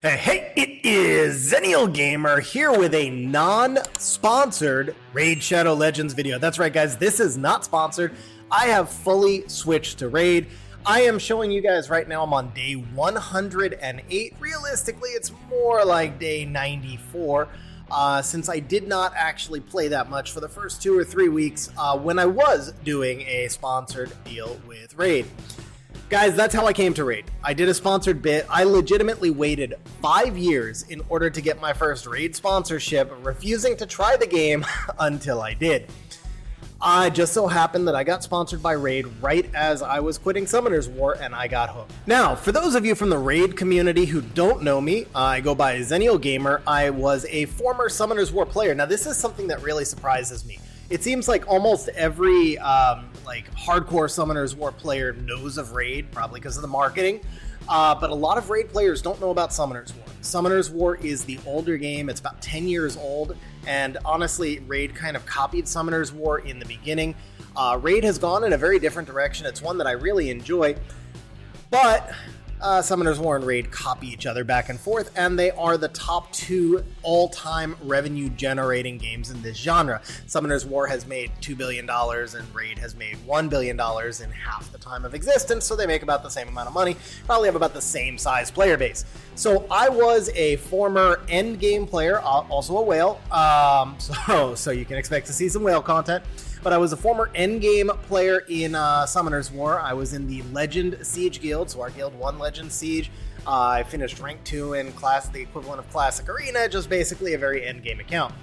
Hey, it is Zennial Gamer here with a non-sponsored Raid Shadow Legends video. That's right, guys. This is not sponsored. I have fully switched to Raid. I am showing you guys right now. I'm on day 108. Realistically, it's more like day 94. Since I did not actually play that much for the first 2 or 3 weeks when I was doing a sponsored deal with Raid. Guys, that's how I came to Raid. I did a sponsored bit. I legitimately waited 5 years in order to get my first Raid sponsorship, refusing to try the game until I did. I just so happened that I got sponsored by Raid right as I was quitting Summoner's War, and I got hooked. Now, for those of you from the Raid community who don't know me, I go by Zennial Gamer. I was a former Summoner's War player. Now, this is something that really surprises me. It seems like almost every hardcore Summoner's War player knows of Raid, probably because of the marketing, but a lot of Raid players don't know about Summoner's War. Summoner's War is the older game. It's about 10 years old, and honestly, Raid kind of copied Summoner's War in the beginning. Raid has gone in a very different direction. It's one that I really enjoy, but Summoner's War and Raid copy each other back and forth, and they are the top 2 all-time revenue-generating games in this genre. Summoner's War has made $2 billion, and Raid has made $1 billion in half the time of existence, so they make about the same amount of money, probably have about the same size player base. So I was a former endgame player, also a whale, so you can expect to see some whale content. But I was a former endgame player in Summoner's War. I was in the Legend Siege Guild, so our guild won Legend Siege. I finished rank 2 in the equivalent of Classic Arena, just basically a very endgame account.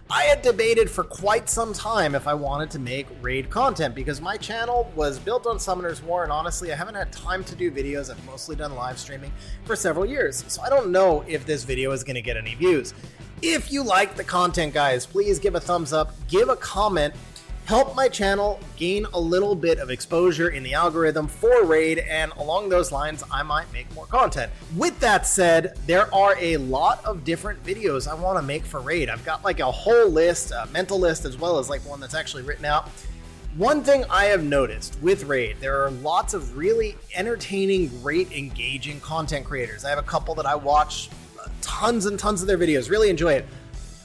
I had debated for quite some time if I wanted to make Raid content because my channel was built on Summoner's War, and honestly, I haven't had time to do videos. I've mostly done live streaming for several years, so I don't know if this video is going to get any views. If you like the content, guys, please give a thumbs up, give a comment, help my channel gain a little bit of exposure in the algorithm for Raid, and along those lines, I might make more content. With that said, there are a lot of different videos I want to make for Raid. I've got like a whole list, a mental list, as well as like one that's actually written out. One thing I have noticed with Raid, there are lots of really entertaining, great, engaging content creators. I have a couple that I watch tons and tons of their videos, really enjoy it.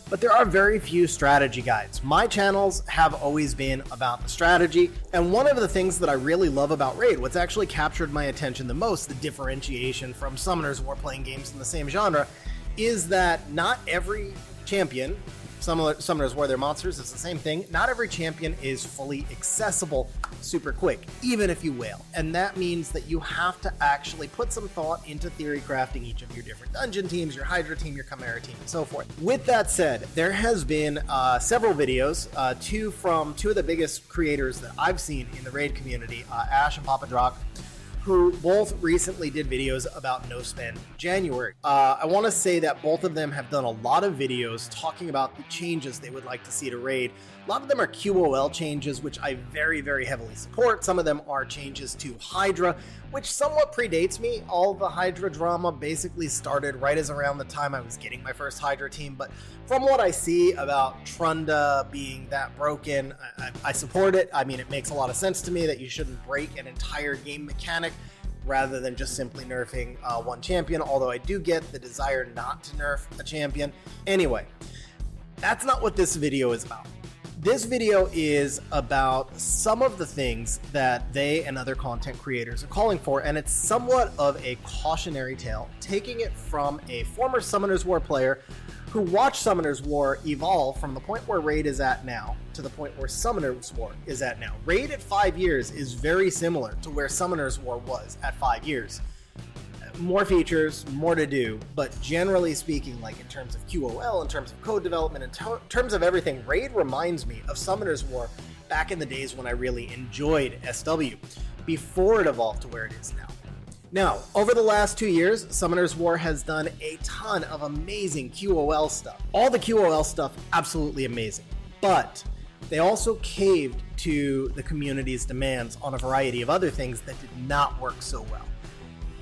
But there are very few strategy guides. My channels have always been about the strategy, and one of the things that I really love about Raid, what's actually captured my attention the most, the differentiation from Summoner's War playing games in the same genre, is that not every champion, Summoner's War, they're monsters, it's the same thing, not every champion is fully accessible super quick, even if you whale. And that means that you have to actually put some thought into theory crafting each of your different dungeon teams, your Hydra team, your Chimera team, and so forth. With that said, there has been several videos, two from two of the biggest creators that I've seen in the Raid community, ASH and PapaDrock, who both recently did videos about No Spend January. I want to say that both of them have done a lot of videos talking about the changes they would like to see to Raid. A lot of them are QOL changes, which I very, very heavily support. Some of them are changes to Hydra, which somewhat predates me. All the Hydra drama basically started right as around the time I was getting my first Hydra team, but from what I see about Trunda being that broken, I support it. I mean, it makes a lot of sense to me that you shouldn't break an entire game mechanic rather than just simply nerfing one champion, although I do get the desire not to nerf a champion. Anyway, that's not what this video is about. This video is about some of the things that they and other content creators are calling for, and it's somewhat of a cautionary tale, taking it from a former Summoner's War player who watched Summoner's War evolve from the point where Raid is at now to the point where Summoner's War is at now. Raid at 5 years is very similar to where Summoner's War was at 5 years. More features, more to do, but generally speaking, like in terms of QOL, in terms of code development, in terms of everything, Raid reminds me of Summoner's War back in the days when I really enjoyed SW, before it evolved to where it is now. Now, over the last 2 years, Summoner's War has done a ton of amazing QOL stuff. All the QOL stuff, absolutely amazing, but they also caved to the community's demands on a variety of other things that did not work so well.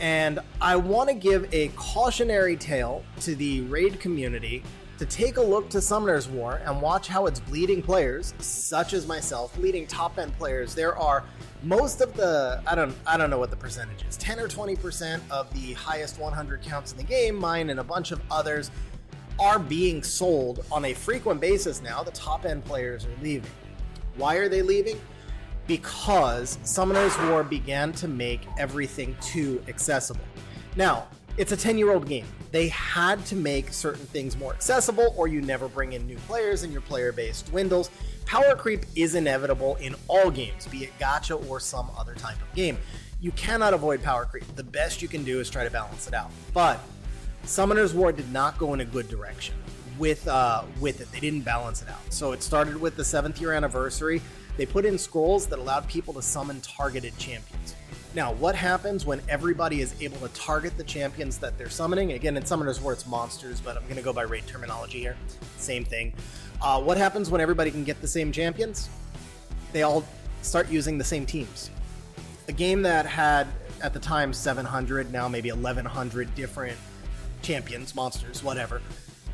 And I want to give a cautionary tale to the Raid community to take a look to Summoner's War and watch how its bleeding players, such as myself, bleeding top-end players, there are most of the, I don't know what the percentage is, 10 or 20% of the highest 100 counts in the game, mine and a bunch of others, are being sold on a frequent basis now. The top end players are leaving. Why are they leaving? Because Summoner's War began to make everything too accessible. Now, it's a 10-year-old game. They had to make certain things more accessible, or you never bring in new players and your player base dwindles. Power creep is inevitable in all games, be it gacha or some other type of game. You cannot avoid power creep. The best you can do is try to balance it out. But Summoner's War did not go in a good direction with it. They didn't balance it out. So it started with the 7th year anniversary. They put in scrolls that allowed people to summon targeted champions. Now, what happens when everybody is able to target the champions that they're summoning? Again, in Summoner's War, it's monsters, but I'm going to go by raid terminology here. Same thing. What happens when everybody can get the same champions? They all start using the same teams. A game that had, at the time, 700, now maybe 1,100 different champions, monsters, whatever,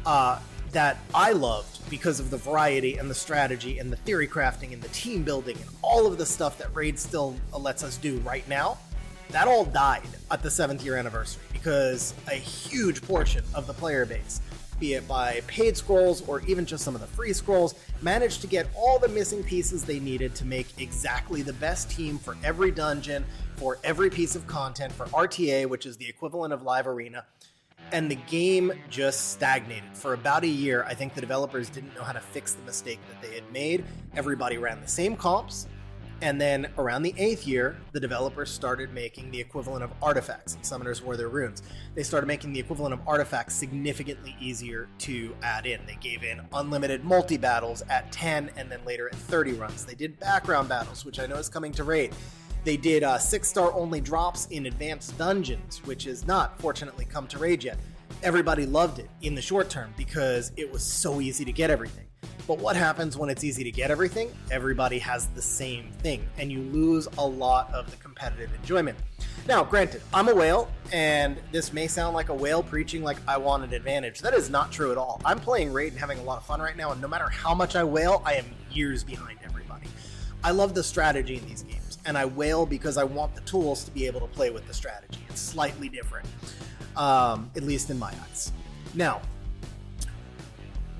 that I loved because of the variety and the strategy and the theory crafting and the team building and all of the stuff that Raid still lets us do right now. That all died at the 7th year anniversary because a huge portion of the player base, be it by paid scrolls or even just some of the free scrolls, managed to get all the missing pieces they needed to make exactly the best team for every dungeon, for every piece of content, for RTA, which is the equivalent of Live Arena. And the game just stagnated. For about a year, I think the developers didn't know how to fix the mistake that they had made. Everybody ran the same comps. And then around the 8th year, the developers started making the equivalent of artifacts. Summoners wore their runes. They started making the equivalent of artifacts significantly easier to add in. They gave in unlimited multi-battles at 10 and then later at 30 runs. They did background battles, which I know is coming to Raid. They did 6-star only drops in advanced dungeons, which has not, fortunately, come to Raid yet. Everybody loved it in the short term because it was so easy to get everything. But what happens when it's easy to get everything? Everybody has the same thing, and you lose a lot of the competitive enjoyment. Now, granted, I'm a whale, and this may sound like a whale preaching like I want an advantage. That is not true at all. I'm playing Raid and having a lot of fun right now, and no matter how much I whale, I am years behind everybody. I love the strategy in these games, and I whale because I want the tools to be able to play with the strategy. It's slightly different, at least in my eyes. Now,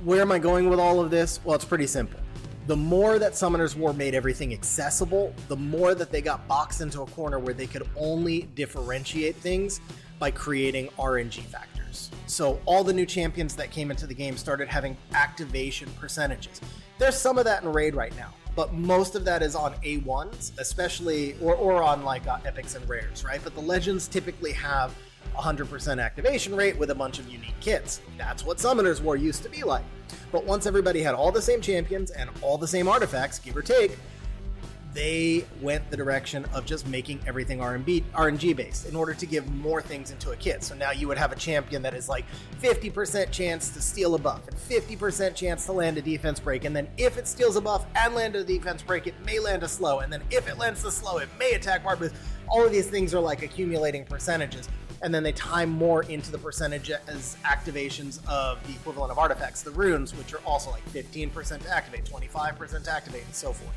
where am I going with all of this? Well, it's pretty simple. The more that Summoner's War made everything accessible, the more that they got boxed into a corner where they could only differentiate things by creating RNG factors. So all the new champions that came into the game started having activation percentages. There's some of that in Raid right now, but most of that is on A1s, especially, or on like epics and rares, right? But the legends typically have 100% activation rate with a bunch of unique kits. That's what Summoner's War used to be like. But once everybody had all the same champions and all the same artifacts, give or take, they went the direction of just making everything RNG based in order to give more things into a kit. So now you would have a champion that is like 50% chance to steal a buff and 50% chance to land a defense break. And then if it steals a buff and land a defense break, it may land a slow. And then if it lands the slow, it may attack hard boost. All of these things are like accumulating percentages. And then they tie more into the percentage as activations of the equivalent of artifacts, the runes, which are also like 15% to activate, 25% to activate, and so forth.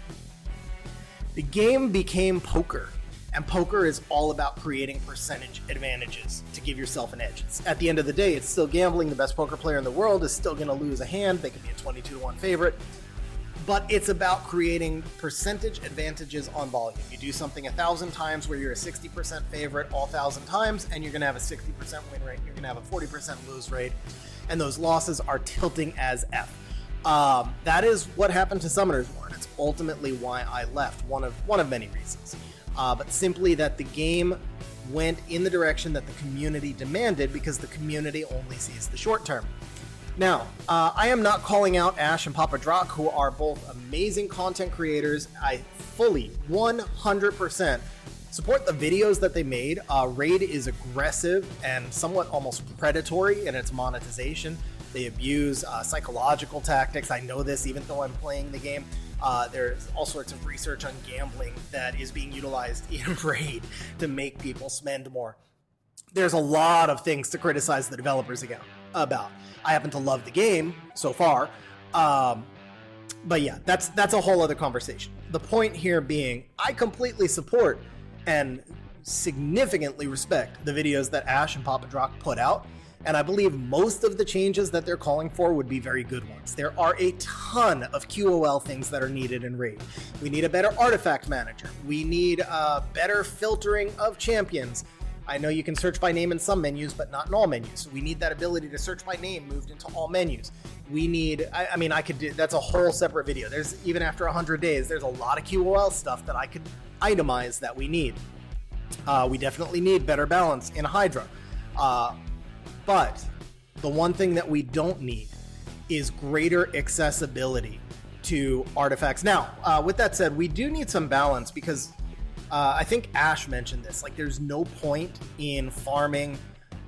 The game became poker, and poker is all about creating percentage advantages to give yourself an edge. At the end of the day, it's still gambling. The best poker player in the world is still going to lose a hand. They could be a 22-1 favorite. But it's about creating percentage advantages on volume. You do something 1,000 times where you're a 60% favorite all 1,000 times, and you're going to have a 60% win rate. You're going to have a 40% lose rate, and those losses are tilting as F. That is what happened to Summoner's War, and it's ultimately why I left. One of many reasons, but simply that the game went in the direction that the community demanded because the community only sees the short term. Now, I am not calling out ASH and PapaDrock, who are both amazing content creators. I fully, 100% support the videos that they made. Raid is aggressive and somewhat almost predatory in its monetization. They abuse psychological tactics. I know this even though I'm playing the game. There's all sorts of research on gambling that is being utilized in Raid to make people spend more. There's a lot of things to criticize the developers about. I happen to love the game so far, but yeah, that's a whole other conversation. the point here being, I completely support and significantly respect the videos that Ash and PapaDrock put out, and I believe most of the changes that they're calling for would be very good ones. There are a ton of QOL things that are needed in Raid. We need a better artifact manager. We need better filtering of champions. I know you can search by name in some menus, but not in all menus. So we need that ability to search by name moved into all menus. We need, I mean, I could do, that's a whole separate video. There's, even after 100 days, there's a lot of QOL stuff that I could itemize that we need. We definitely need better balance in Hydra. But the one thing that we don't need is greater accessibility to artifacts. Now, with that said, we do need some balance because I think Ash mentioned this. Like, there's no point in farming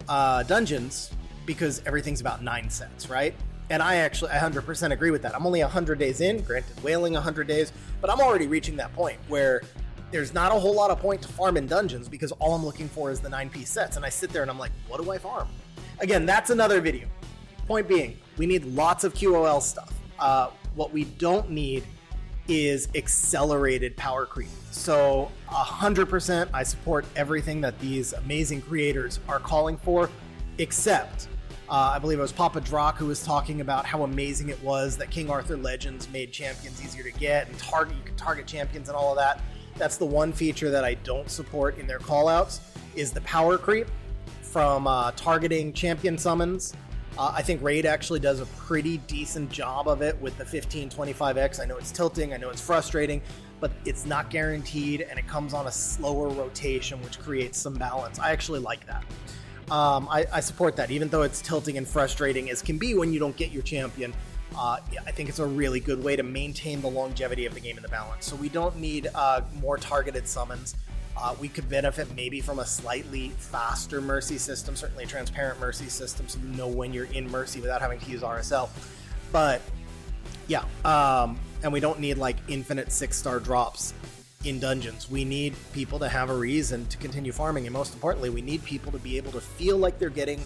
dungeons because everything's about 9 cents, right? And I actually 100% agree with that. I'm only 100 days in, granted, whaling 100 days, but I'm already reaching that point where there's not a whole lot of point to farm in dungeons because all I'm looking for is the 9-piece sets. And I sit there and I'm like, what do I farm? Again, that's another video. Point being, we need lots of QOL stuff. What we don't need is accelerated power creep. So 100% I support everything that these amazing creators are calling for, except I believe it was PapaDrock who was talking about how amazing it was that King Arthur Legends made champions easier to get and you could target champions and all of that. That's the one feature that I don't support in their callouts, is the power creep from targeting champion summons. I think Raid actually does a pretty decent job of it with the 1525X. I know it's tilting, I know it's frustrating, but it's not guaranteed and it comes on a slower rotation, which creates some balance. I actually like that. I support that, even though it's tilting and frustrating as can be when you don't get your champion. I think it's a really good way to maintain the longevity of the game and the balance. So we don't need more targeted summons. We could benefit maybe from a slightly faster Mercy system, certainly a transparent Mercy system, so you know when you're in Mercy without having to use RSL. But yeah, and we don't need like infinite 6-star drops in dungeons. We need people to have a reason to continue farming, and most importantly, we need people to be able to feel like they're getting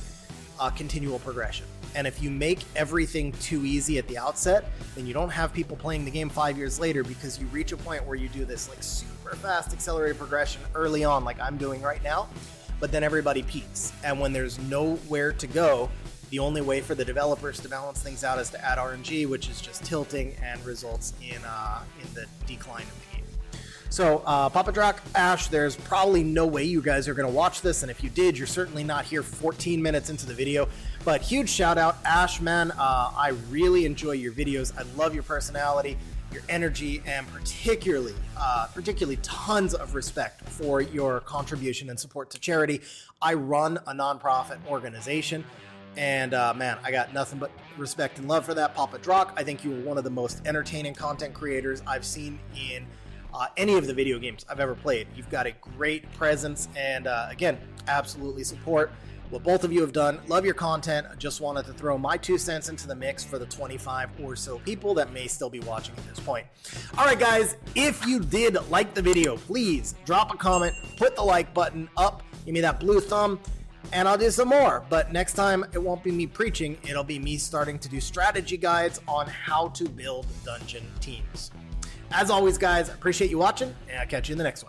continual progression. And if you make everything too easy at the outset, then you don't have people playing the game 5 years later, because you reach a point where you do this like super fast accelerated progression early on, like I'm doing right now, but then everybody peaks. And when there's nowhere to go, the only way for the developers to balance things out is to add RNG, which is just tilting and results in the decline of the game. So PapaDrock, Ash, there's probably no way you guys are going to watch this, and if you did, you're certainly not here 14 minutes into the video. But huge shout out, Ash, man. I really enjoy your videos. I love your personality, your energy, and particularly tons of respect for your contribution and support to charity. I run a nonprofit organization, and man, I got nothing but respect and love for that. PapaDrock, I think you are one of the most entertaining content creators I've seen in any of the video games I've ever played. You've got a great presence, and again, absolutely support what both of you have done. Love your content. I just wanted to throw my 2 cents into the mix for the 25 or so people that may still be watching at this point. All right, guys, if you did like the video, please drop a comment, put the like button up, give me that blue thumb, and I'll do some more. But next time, it won't be me preaching. It'll be me starting to do strategy guides on how to build dungeon teams. As always, guys, I appreciate you watching, and I'll catch you in the next one.